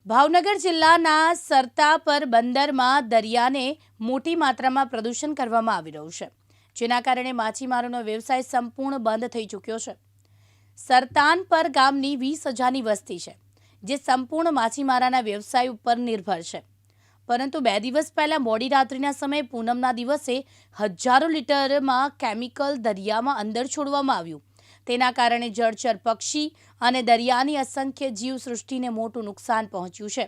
ભાવનગર જિલ્લાના સરતાપર બંદરમાં દરિયાને મોટી માત્રામાં પ્રદૂષણ કરવામાં આવી રહ્યું છે, જેના કારણે માછીમારોનો વ્યવસાય સંપૂર્ણ બંધ થઈ ચૂક્યો છે। સરતાનપર ગામની 20,000ની વસ્તી છે, જે સંપૂર્ણ માછીમારાના વ્યવસાય ઉપર નિર્ભર છે। પરંતુ 2 દિવસ પહેલા મોડી રાત્રિના સમયે પૂનમના દિવસે હજારો લીટરમાં કેમિકલ દરિયામાં અંદર છોડવામાં આવ્યું। તેના કારણે જળચર પક્ષી અને દરિયાની અસંખ્ય જીવસૃષ્ટિને મોટું નુકસાન પહોંચ્યું છે।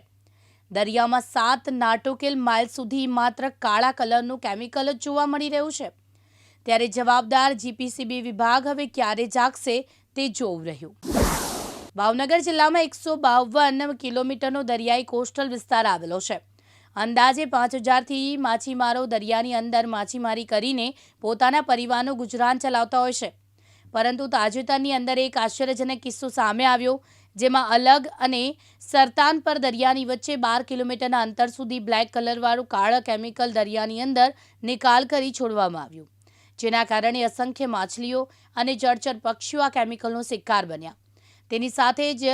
દરિયામાં 7 નાટોકેલ માઇલ સુધી માત્ર કાળા કલરનું કેમિકલ જ જોવા મળી રહ્યું છે, ત્યારે જવાબદાર જીપીસીબી વિભાગ હવે ક્યારે જાગશે તે જોવું રહ્યું। ભાવનગર જિલ્લામાં 152 કિલોમીટરનો દરિયાઈ કોસ્ટલ વિસ્તાર આવેલો છે। અંદાજે 5,000થી માછીમારો દરિયાની અંદર માછીમારી કરીને પોતાના પરિવારનું ગુજરાન ચલાવતા હોય છે। પરંતુ તાજેતરની અંદર એક આશ્ચર્યજનક કિસ્સો સામે આવ્યો, જેમાં અલગ અને સરતાનપર દરિયાની વચ્ચે 12 કિલોમીટરના અંતર સુધી બ્લેક કલરવાળું કાળા કેમિકલ દરિયાની અંદર નિકાલ કરી છોડવામાં આવ્યું, જેના કારણે અસંખ્ય માછલીઓ અને જળચર પક્ષીઓ આ કેમિકલનો શિકાર બન્યા। તેની સાથે જ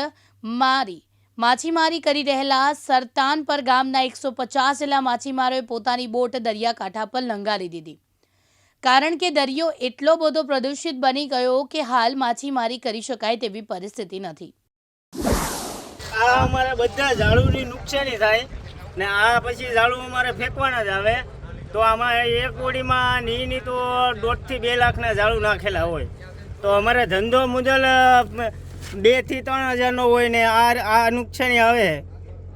માછીમારી કરી રહેલા સરતાનપર ગામના 150 જેટલા માછીમારોએ પોતાની બોટ દરિયાકાંઠા પર લંગારી દીધી, કારણ કે દરિયો એટલો બધો પ્રદૂષિત બની ગયો કે હાલ માછીમારી કરી શકાય તેવી પરિસ્થિતિ નથી। આ અમારે બધા ઝાડુની નુકસાની થાય ને આ પછી ઝાડુ અમારે ફેંકવાના જ આવે, તો આમાં એક ઓડીમાં ની તો 1.5 થી 2 લાખના ઝાડુ નાખેલા હોય, તો અમારે ધંધો મુજબ 2 થી 3 હજારનો હોય ને આ નુકસાની આવે,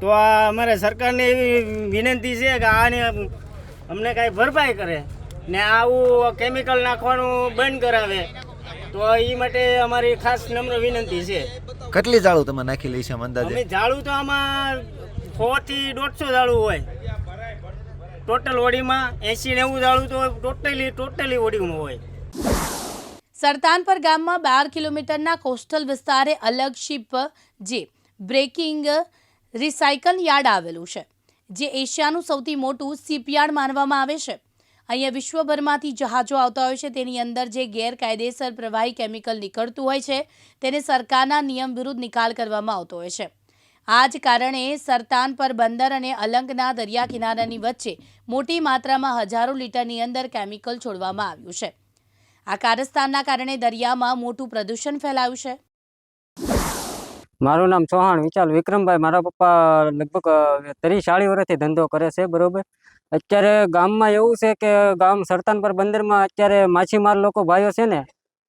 તો આ અમારે સરકારને એવી વિનંતી છે કે આને અમને કાંઈ ભરપાઈ કરે ને આવું કેમિકલ નાખવાનું બંધ કરાવે, તો એ માટે અમારી ખાસ નમ્ર વિનંતી છે। કેટલી ઝાડુ તમે નાખી લઈ છે અંદાજે? અમે ઝાડુ તો આમાં 100 થી 150 ઝાડુ હોય ટોટલ ઓડીમાં, 80-90 ઝાડુ તો ટોટલી ઓડીમાં હોય। સરતાનપર ગામમાં 12 કિલોમીટરના કોસ્ટલ વિસ્તારે અલગ શિપ જે બ્રેકિંગ રિસાયકલ યાર્ડ આવેલું છે, જે એશિયાનું સૌથી મોટું શિપયાર્ડ માનવામાં આવે છે। અહીંયા વિશ્વભરમાંથી જહાજો આવતા હોય છે, તેની અંદર જે ગેરકાયદેસર પ્રવાહી કેમિકલ નીકળતું હોય છે તેને સરકારના નિયમ વિરુદ્ધ નિકાલ કરવામાં આવતો હોય છે। આ જ કારણે સરતાનપર બંદર અને અલંગના દરિયા કિનારાની વચ્ચે મોટી માત્રામાં હજારો લીટરની અંદર કેમિકલ છોડવામાં આવ્યું છે। આ કારસ્તાનના કારણે દરિયામાં મોટું પ્રદૂષણ ફેલાયું છે। મારું નામ ચૌહાણ વિચાલ વિક્રમભાઈ, મારા પપ્પા લગભગ 30-40 વર્ષથી ધંધો કરે છે, બરોબર। અત્યારે ગામમાં એવું છે કે ગામ સરતાનપર બંદરમાં અત્યારે માછીમાર લોકો ભાઈઓ છે ને,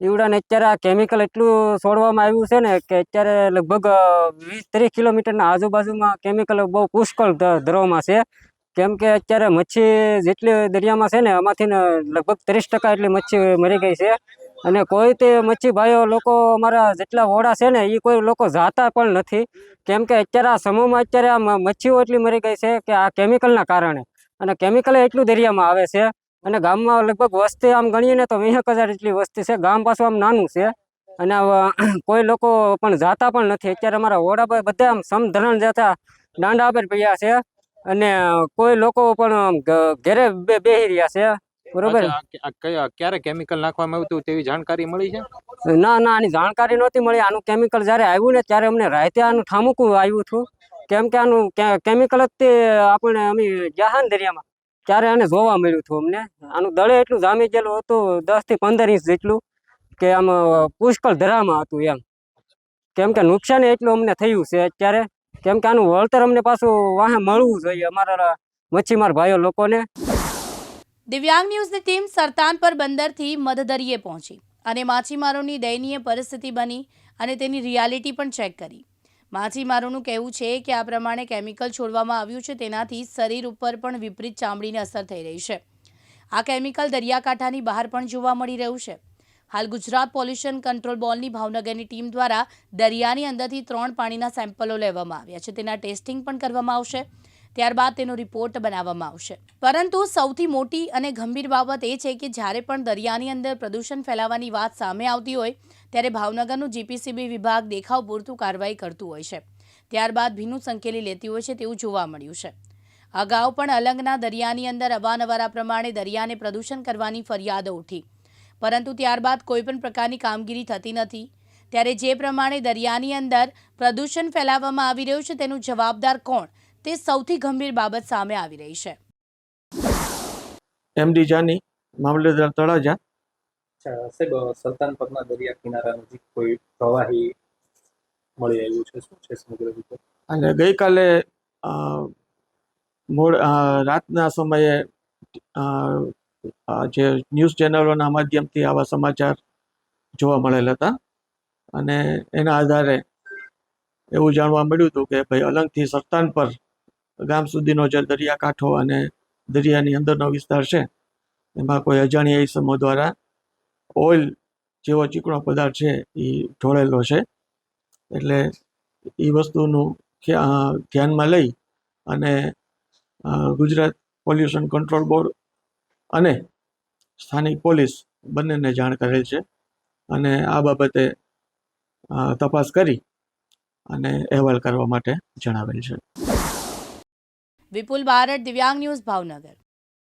ઈવડાને અત્યારે આ કેમિકલ એટલું છોડવામાં આવ્યું છે ને કે અત્યારે લગભગ 20-30 કિલોમીટરના આજુબાજુમાં કેમિકલ બહુ પુષ્કળ ધરવામાં છે, કેમ કે અત્યારે મચ્છી જેટલી દરિયામાં છે ને એમાંથી લગભગ 30% એટલી મચ્છી મરી ગઈ છે, અને કોઈ તે મચ્છી ભાઈઓ લોકો અમારા જેટલા વોડા છે ને એ કોઈ લોકો જાતા પણ નથી, કેમ કે અત્યારે આ સમૂહમાં અત્યારે આ મચ્છીઓ એટલી મરી ગઈ છે કે આ કેમિકલના કારણે, અને કેમિકલ એટલું દરિયામાં આવે છે। અને ગામમાં લગભગ વસ્તી આમ ગણીએ ને તો 20,000 જેટલી વસ્તી છે, ગામ પાછું આમ નાનું છે, અને કોઈ લોકો પણ જાતા પણ નથી। અત્યારે અમારા વોડા બધા આમ સમધરણ જતા દાંડા પર પડ્યા છે, અને કોઈ લોકો પણ ઘરે બેહી રહ્યા છે, બરોબર। ક્યારે કેમિકલ નાખવામાં આવ્યું હતું તેવી જાણકારી મળી છે? ના, આની જાણકારી નહોતી મળી। આનું કેમિકલ જ્યારે આવ્યું ને ત્યારે અમને રાતે આનું ઠામુકું આવ્યું હતું, કેમ કે આનું કેમિકલ જ તે આપણે અમે ગયા ને દરિયામાં ત્યારે આને જોવા મળ્યું હતું અમને। આનું દળે એટલું જામી ગયેલું હતું 10 થી 15 ઇંચ જેટલું, કે આમ પુષ્કળ ધરામાં હતું એમ, કેમ કે નુકસાન એટલું અમને થયું છે અત્યારે, કેમ કે આનું વળતર અમને પાછું વાહે મળવું જોઈએ અમારા મચ્છીમાર ભાઈઓ લોકોને। દિવ્યાંગ ન્યૂઝની ટીમ સરતાનપર બંદરથી મધદરિયે પહોંચી અને માછીમારોની દયનીય પરિસ્થિતિ બની અને તેની રિયાલિટી પણ ચેક કરી। માછીમારોનું કહેવું છે કે આ પ્રમાણે કેમિકલ છોડવામાં આવ્યું છે, તેનાથી શરીર ઉપર પણ વિપરીત ચામડીને અસર થઈ રહી છે। આ કેમિકલ દરિયાકાંઠાની બહાર પણ જોવા મળી રહ્યું છે। હાલ ગુજરાત પોલ્યુશન કંટ્રોલ બોર્ડની ભાવનગરની ટીમ દ્વારા દરિયાની અંદરથી 3 પાણીના સેમ્પલો લેવામાં આવ્યા છે, તેના ટેસ્ટિંગ પણ કરવામાં આવશે, ત્યારબાદ તેનો રિપોર્ટ બનાવવામાં આવશે। પરંતુ સૌથી મોટી અને ગંભીર બાબત એ છે કે જ્યારે પણ દરિયાની અંદર પ્રદૂષણ ફેલાવાની વાત સામે આવતી હોય ત્યારે ભાવનગરનું જીપીસીબી વિભાગ દેખાવ પૂરતું કાર્યવાહી કરતું હોય છે, ત્યારબાદ ભીનું સંકેલી લેતી હોય છે તેવું જોવા મળ્યું છે। અગાઉ પણ અલંગના દરિયાની અંદર અવારનવાર આ પ્રમાણે દરિયાને પ્રદૂષણ કરવાની ફરિયાદો ઉઠી, પરંતુ ત્યારબાદ કોઈપણ પ્રકારની કામગીરી થતી નથી। ત્યારે જે પ્રમાણે દરિયાની અંદર પ્રદૂષણ ફેલાવવામાં આવી રહ્યું છે તેનું જવાબદાર કોણ તે સૌથી ગંભીર બાબત સામે આવી રહી છે. એમડી જાની, મામલતદાર તળાજા. સાહેબ, સલ્તાનપરના દરિયા કિનારા નજીક કોઈ પ્રવાહી મળી આવ્યું છે, શું છે સમગ્ર વિગત? અને ગઈકાલે રાતના સમયે જે ન્યૂઝ ચેનલોના માધ્યમથી આવા સમાચાર જોવા મળેલ હતા અને એના આધારે એવું જાણવા મળ્યું હતું કે ભાઈ અલંગથી સરતાનપર ગામ સુધીનો જે દરિયાકાંઠો અને દરિયાની અંદરનો વિસ્તાર છે એમાં કોઈ અજાણ્યા ઇસમો દ્વારા ઓઇલ જેવો ચીકણો પદાર્થ છે એ ઢોળેલો છે. એટલે એ વસ્તુનું ધ્યાનમાં લઈ અને ગુજરાત પોલ્યુશન કંટ્રોલ બોર્ડ અને સ્થાનિક પોલીસ બંનેને જાણ કરેલ છે અને આ બાબતે તપાસ કરી અને અહેવાલ કરવા માટે જણાવેલ છે. વિપુલ બારડ, દિવ્યાંગ ન્યૂઝ, ભાવનગર.